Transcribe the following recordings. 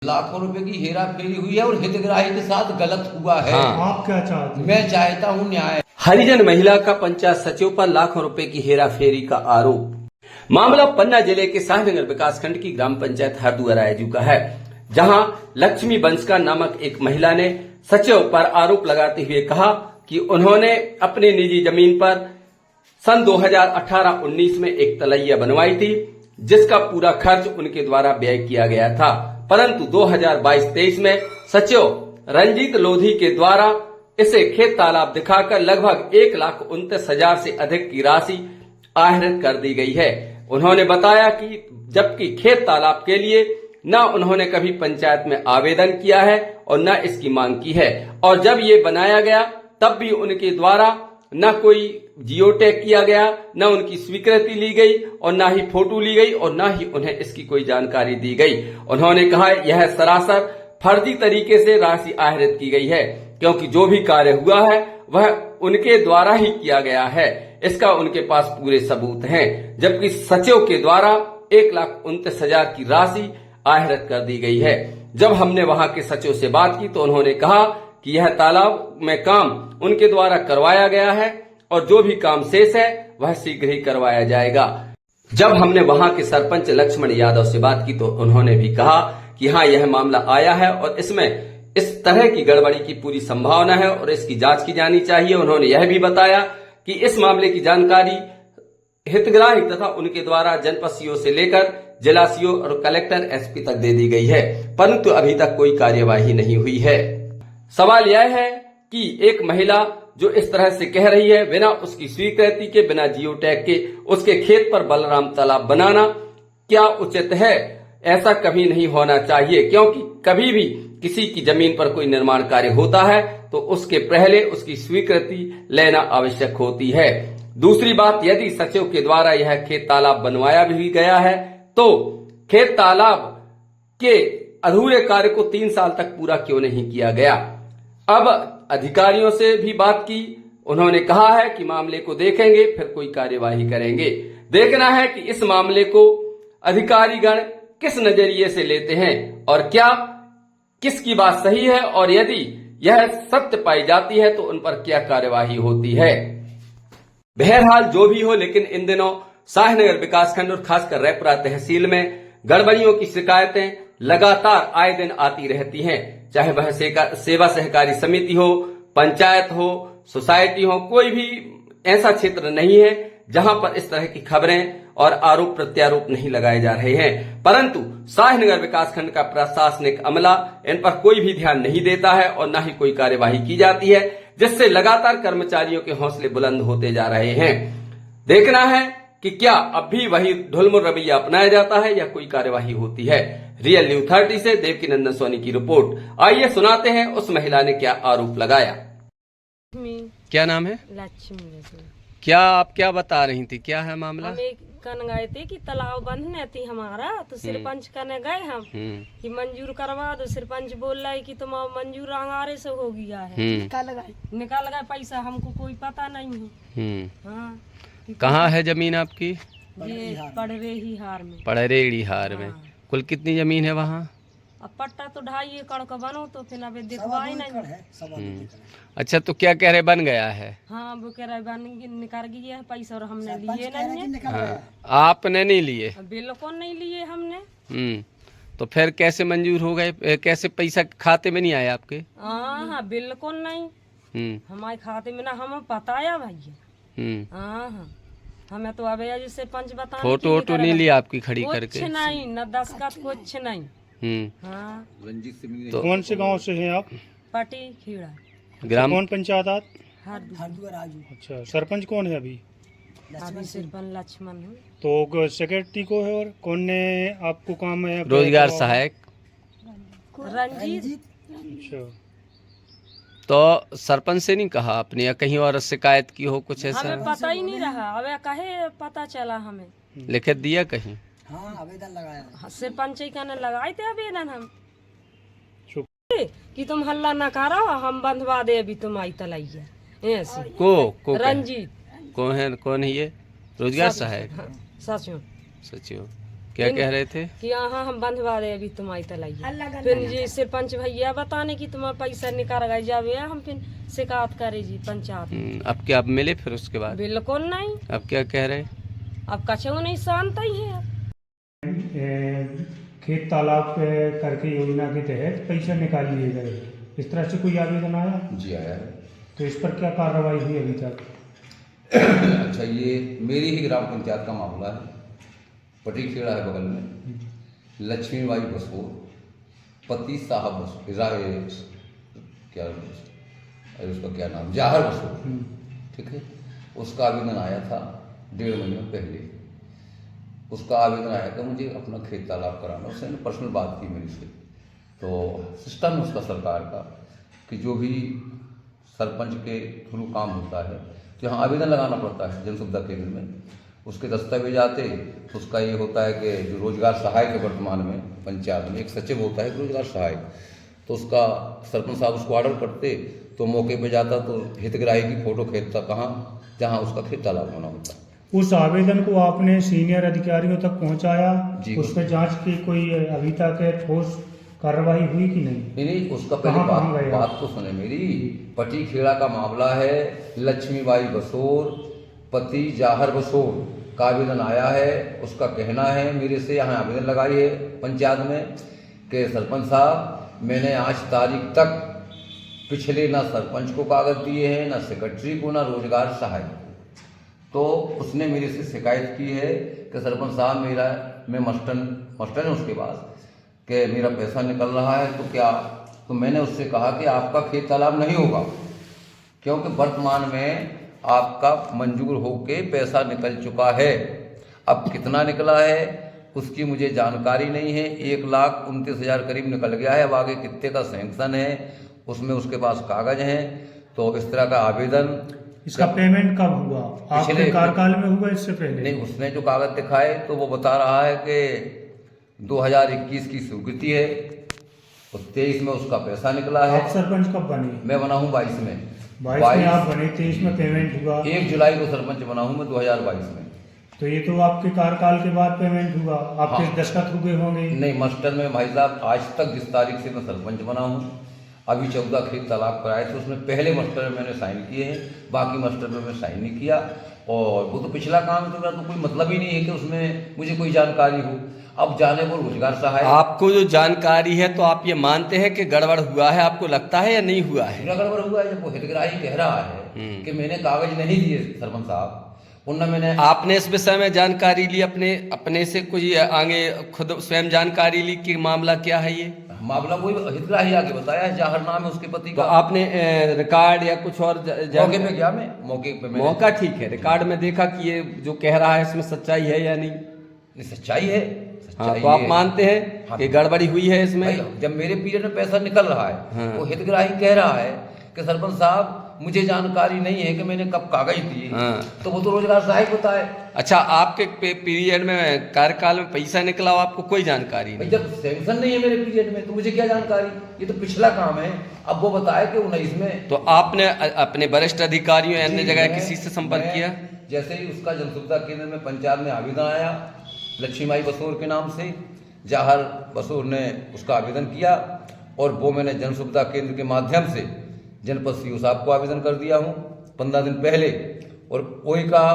लाखों रुपए की हेरा फेरी हुई है और हितग्राही के साथ गलत हुआ है। हाँ। आप क्या चाहते हैं? मैं चाहता हूँ न्याय। हरिजन महिला का पंचायत सचिव पर लाखों रुपए की हेरा फेरी का आरोप। मामला पन्ना जिले के शाहनगर विकासखंड की ग्राम पंचायत हरदुआ रायजू का है, जहां लक्ष्मी बंसका नामक एक महिला ने सचिव पर आरोप लगाते हुए कहा कि उन्होंने अपनी निजी जमीन पर सन 2018-19 में एक तलैया बनवाई थी, जिसका पूरा खर्च उनके द्वारा व्यय किया गया था। परंतु 2022-23 में सचिव रंजीत लोधी के द्वारा इसे खेत तालाब दिखाकर लगभग 1,29,000 से अधिक की राशि आहरित कर दी गई है। उन्होंने बताया कि जबकि खेत तालाब के लिए न उन्होंने कभी पंचायत में आवेदन किया है और न इसकी मांग की है, और जब ये बनाया गया तब भी उनके द्वारा न कोई जियो टैग किया गया, न उनकी स्वीकृति ली गई और न ही फोटो ली गई और न ही उन्हें इसकी कोई जानकारी दी गई। उन्होंने कहा यह सरासर फर्जी तरीके से राशि आहरित की गई है, क्योंकि जो भी कार्य हुआ है वह उनके द्वारा ही किया गया है। इसका उनके पास पूरे सबूत हैं, जबकि सचिव के द्वारा 1,29,000 की राशि आहरित कर दी गई है। जब हमने वहां के सचिव से बात की तो उन्होंने कहा कि यह तालाब में काम उनके द्वारा करवाया गया है और जो भी काम शेष है वह शीघ्र ही करवाया जाएगा। जब हमने वहां के सरपंच लक्ष्मण यादव से बात की तो उन्होंने भी कहा कि हाँ, यह मामला आया है और इसमें इस तरह की गड़बड़ी की पूरी संभावना है और इसकी जांच की जानी चाहिए। उन्होंने यह भी बताया कि इस मामले की जानकारी हितग्राही तथा उनके द्वारा जनपद सीओ से लेकर जिला सीओ और कलेक्टर एसपी तक दे दी गई है, परंतु अभी तक कोई कार्यवाही नहीं हुई है। सवाल यह है कि एक महिला जो इस तरह से कह रही है, बिना उसकी स्वीकृति के, बिना जियो टैग के उसके खेत पर बलराम तालाब बनाना क्या उचित है? ऐसा कभी नहीं होना चाहिए, क्योंकि कभी भी किसी की जमीन पर कोई निर्माण कार्य होता है तो उसके पहले उसकी स्वीकृति लेना आवश्यक होती है। दूसरी बात, यदि सचिव के द्वारा यह खेत तालाब बनवाया भी गया है तो खेत तालाब के अधूरे कार्य को 3 साल तक पूरा क्यों नहीं किया गया? अब अधिकारियों से भी बात की, उन्होंने कहा है कि मामले को देखेंगे फिर कोई कार्यवाही करेंगे। देखना है कि इस मामले को अधिकारीगण किस नजरिए से लेते हैं और क्या किसकी बात सही है, और यदि यह सत्य पाई जाती है तो उन पर क्या कार्यवाही होती है। बहरहाल जो भी हो, लेकिन इन दिनों शाहनगर विकासखंड और खासकर रैपुरा तहसील में गड़बड़ियों की शिकायतें लगातार आए दिन आती रहती हैं, चाहे वह सेवा सहकारी समिति हो, पंचायत हो, सोसाइटी हो, कोई भी ऐसा क्षेत्र नहीं है जहां पर इस तरह की खबरें और आरोप प्रत्यारोप नहीं लगाए जा रहे हैं। परंतु शाहनगर विकासखंड का प्रशासनिक अमला इन पर कोई भी ध्यान नहीं देता है और न ही कोई कार्यवाही की जाती है, जिससे लगातार कर्मचारियों के हौसले बुलंद होते जा रहे हैं। देखना है कि क्या अब भी वही ढुलमुल रवैया अपनाया जाता है या कोई कार्यवाही होती है। रियल न्यूज 30 से देवकीनंदन सोनी की रिपोर्ट। आइए सुनाते हैं उस महिला ने क्या आरोप लगाया। क्या नाम है? लक्ष्मी। क्या आप क्या बता रही थी, क्या है मामला? हम एक कन गए थे कि तालाब बंधने थी हमारा, तो सरपंच कने गए हम कि मंजूर करवा दो। सरपंच बोल रहा है कि तुम मंजूर अंगारे से हो गया है, निकाल गए पैसा, हमको कोई पता नहीं है। हाँ, कहाँ है जमीन आपकी? ये पड़रेही हार में। पड़रेही हार में। कुल कितनी जमीन है वहाँ? अब पट्टा तो 2.5 एकड़ का बनो तो फिर अभी दिखवाई नहीं। अच्छा, तो क्या कह रहे बन गया है? हाँ, वो कह रहे बन निकाल गया है पैसा और हमने लिए नहीं है। हाँ, आपने नहीं लिए? बिल्कुल नहीं लिए हमने। तो फिर कैसे मंजूर हो गए? कैसे पैसा खाते में नहीं आया आपके? हाँ, बिल्कुल नहीं। हमारे खाते में ना, हमें पता है भैया। हाँ, हमें तो अब सरपंच बता। फोटो वोटो नहीं लिया आपकी खड़ी करके? कुछ नहीं, न दस्खत कुछ नहीं। हाँ। तो कौन से गांव से हैं आप? पटी खीड़ा। ग्राम कौन पंचायत आप? हरदुआ राजू। अच्छा, सरपंच कौन है अभी? अभी सरपंच लक्ष्मण है। तो सेक्रेटरी को है और कौन ने आपको काम है? रोजगार सहायक रंजीत। अच्छा, तो सरपंच से नहीं कहा आपने या कहीं और शिकायत की हो कुछ ऐसा? हमें पता ही नहीं रहा, अब कहे पता चला हमें। लिखित दिया कहीं? हाँ, आवेदन लगाया। सरपंच ही कहने लगाए थे आवेदन हम कि तुम हल्ला न करो, हम बंधवा दे अभी तुम आई तलैया ऐसे। को रंजीत। कौन है ये? रोजगार सहायक सचिव। सचिव क्या कह रहे थे कि हाँ हम बंधवा दे अभी तुम्हारी तलाइए। फिर जी सरपंच भैया बताने की तुम्हारा पैसा निकाल गए जावे, हम फिर शिकायत करे जी पंचायत में। अब क्या, अब मिले फिर उसके बाद? बिल्कुल नहीं। अब क्या कह रहे? अब कछू नहीं, शांत ही है। खेत तालाब करके योजना के तहत पैसे निकाल लिए गए, इस तरह से कोई आवेदन आया? जी आया है। तो इस पर क्या कार्रवाई हुई अभी तक? अच्छा, ये मेरी ही ग्राम पंचायत का मामला है। पटी खेड़ा है बगल में, लक्ष्मीबाई बसोर, पति साहब बसोर, क्या अरे उसका क्या नाम, जाहर बसोर, ठीक है। उसका आवेदन आया था 1.5 महीने पहले। उसका आवेदन आया कि मुझे अपना खेत तालाब कराना। उसने पर्सनल बात की मेरी से। तो सिस्टम है उसका सरकार का कि जो भी सरपंच के थ्रू काम होता है तो यहाँ आवेदन लगाना पड़ता है जन सुविधा केंद्र में। उसके दस्तावेज आते तो उसका ये होता है कि जो रोजगार सहायक है वर्तमान में पंचायत में एक सचिव होता है रोजगार सहायक, तो उसका सरपंच साहब उसको ऑर्डर करते तो मौके पे जाता तो हितग्राही की फोटो खींचता कहाँ, जहाँ उसका खेत तालाब होना होता। उस आवेदन को आपने सीनियर अधिकारियों तक पहुंचाया? जी। उस पर जांच की कोई अभी तक ठोस कार्रवाई हुई कि नहीं? नहीं, उसका पहले बात तो सुने मेरी। पटी खेड़ा का मामला है, लक्ष्मीबाई बसोर, पति जाहर बसोर का आवेदन आया है। उसका कहना है मेरे से यहाँ आवेदन लगाई है पंचायत में कि सरपंच साहब मैंने आज तारीख तक पिछले ना सरपंच को कागज दिए हैं, ना सेक्रेटरी को, ना रोजगार सहायक को। तो उसने मेरे से शिकायत की है कि सरपंच साहब मैं मस्टन है उसके पास कि मेरा पैसा निकल रहा है तो क्या। तो मैंने उससे कहा कि आपका खेत तालाब नहीं होगा, क्योंकि वर्तमान में आपका मंजूर होके पैसा निकल चुका है। अब कितना निकला है उसकी मुझे जानकारी नहीं है। 1,29,000 करीब निकल गया है। अब आगे कितने का सैंक्शन है उसमें उसके पास कागज हैं। तो इस तरह का आवेदन। इसका पेमेंट कब हुआ? आपके कार्यकाल में हुआ इससे पहले? नहीं, उसने जो कागज दिखाए तो वो बता रहा है कि 2021 की स्वीकृति है तो 23 में उसका पैसा निकला है। आप सरपंच कब बने? मैं बना हूँ 22 में। 22 में आप बने, 23 में पेमेंट हुआ। 1 जुलाई को सरपंच बना हूँ मैं 2022 में। तो ये तो आपके कार्यकाल के बाद पेमेंट हुआ, आपके हाँ। दस्तखत हुए होंगे? नहीं, मस्टर में भाई साहब आज तक जिस तारीख से मैं सरपंच बना हूँ, अभी 14 खेत तालाब कराए थे उसमें पहले मस्टर में मैंने साइन किए हैं, बाकी मस्टर में मैं साइन नहीं किया। और वो तो पिछला काम है तो मेरा तो कोई मतलब ही नहीं है कि उसमें मुझे कोई जानकारी हो। अब जाने को रोजगार सहायक। आपको जो जानकारी है तो आप ये मानते हैं कि गड़बड़ हुआ है, आपको लगता है या नहीं हुआ है? गड़बड़ हुआ है। जब वो हितग्राही कह रहा है कि मैंने कागज नहीं दिए सरपंच साहब, उनने मैंने। आपने इस विषय में जानकारी ली अपने से कोई आगे खुद स्वयं जानकारी ली कि मामला क्या है? ये मामला कोई हितग्राही आगे बताया है, जाहर नाम है उसके पति का। तो आपने रिकॉर्ड या कुछ और मौके पे गया मैं, मौके पे मौका ठीक है, रिकॉर्ड में देखा कि ये जो कह रहा है इसमें सच्चाई है या नहीं? सच्चाई है। हाँ, तो आप मानते हैं हाँ, कि गड़बड़ी हुई है इसमें? जब मेरे पीरियड में पैसा निकल रहा है हाँ। वो हितग्राही कह रहा है कि सरपंच साहब मुझे जानकारी नहीं है कि मैंने कब कागज दिए। हाँ। तो वो तो रोजगार सहायक होता है। अच्छा, आपके पीरियड में कार्यकाल में पैसा निकला हो, आपको कोई जानकारी नहीं? जब सैंक्शन नहीं है मेरे पीरियड में तो मुझे क्या जानकारी, ये तो पिछला काम है। अब वो बताया कि 19 में। तो आपने अपने वरिष्ठ अधिकारियों अन्य जगह किसी से संपर्क किया? जैसे ही उसका जन सुविधा केंद्र में पंचायत में आवेदन आया लक्ष्मीबाई बसोर के नाम से, जाहर बसोर ने उसका आवेदन किया और वो मैंने जन सुविधा केंद्र के माध्यम से जनपद सीओ साहब को आवेदन कर दिया हूँ 15 दिन पहले, और वही का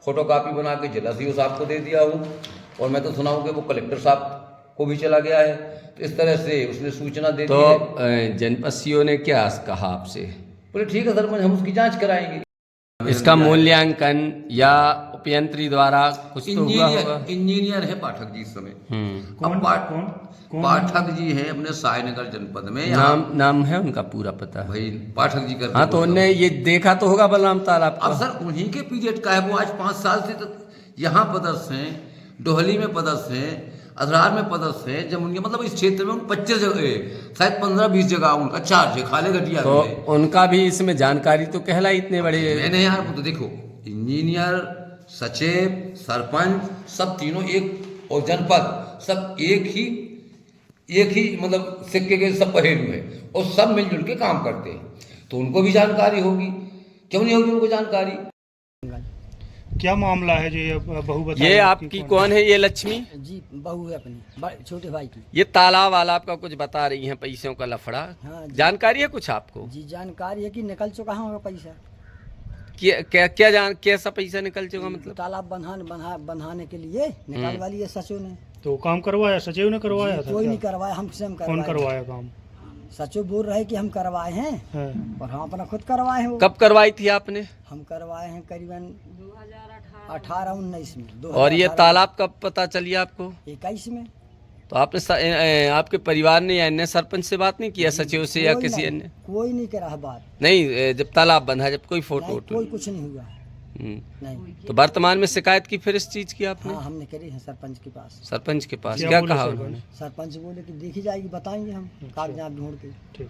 फोटोकॉपी बना के जिला सीओ साहब को दे दिया हूँ। और मैं तो सुना हूँ कि वो कलेक्टर साहब को भी चला गया है। तो इस तरह से उसने सूचना दे दी है। तो जनपद सीओ ने क्या कहा आपसे? बोले ठीक है सरपंच, हम उसकी जांच कराएंगे। इसका मूल्यांकन या उपयंत्री द्वारा कुछ तो हुआ होगा? इंजीनियर है पाठक जी इस समय। कौन? पाठक जी हैं अपने सायनगर जनपद में। नाम है उनका पूरा पता? भाई पाठक जी करते। हाँ, तो उन्होंने ये देखा तो होगा बलराम तालाब को। अब सर उन्हीं के पीरियड का है। वो आज 5 साल से तो यहाँ पदस्थ हैं, डोहली में पदस्थ हैं, अधरार में पदस्थ हैं, जमुनिया, मतलब इस क्षेत्र में 25 जगह, शायद 15-20 जगह उनका चार्ज है, खाले घटिया। तो उनका भी इसमें जानकारी तो कहला इतने बड़े। मैंने यार तो देखो, इंजीनियर, सचिव, सरपंच सब तीनों एक, और जनपद सब एक ही मतलब सिक्के के सब पहलू है और सब मिलजुल के काम करते हैं। तो उनको भी जानकारी होगी, क्यों नहीं होगी उनको जानकारी? क्या मामला है जो ये बहू बता ये आपकी कौन है? ये लक्ष्मी जी बहू है अपनी छोटे भाई की। ये तालाब वाला आपका कुछ बता रही हैं, पैसों का लफड़ा। हाँ जी। जानकारी है कुछ आपको? जी जानकारी है कि निकल चुका है उनका पैसा। कैसा पैसा निकल चुका मतलब? तालाब बनाने के लिए निकालवा लिए सचो ने। तो काम करवाया सचिव ने करवाया था? कोई क्या? नहीं करवाया, हमसे हम कौन करवाया काम? सचो बोल रहे कि हम करवाए हैं हाँ। और हम अपना खुद करवाए हैं। वो कब करवाई थी आपने? हम करवाए हैं करीबन 2018-19 में। और ये तालाब कब पता चली आपको? 21 में। तो आपने आपके परिवार ने या अन्य सरपंच से बात नहीं किया, सचिव से या कोई किसी नहीं, अन्य? कोई नहीं करा बात। नहीं, जब तालाब बंधा, जब कोई फोटो नहीं, वोटो कोई नहीं? कुछ नहीं हुआ। नहीं। तो वर्तमान में शिकायत की फिर इस चीज की आपने? हाँ हमने करी है सरपंच के पास। सरपंच के पास क्या क्या बोले कहा सरपंच? उन्होंने? सरपंच बोले कि देखी जाएगी, बताएंगे हम कागजात ढूंढ के। ठीक।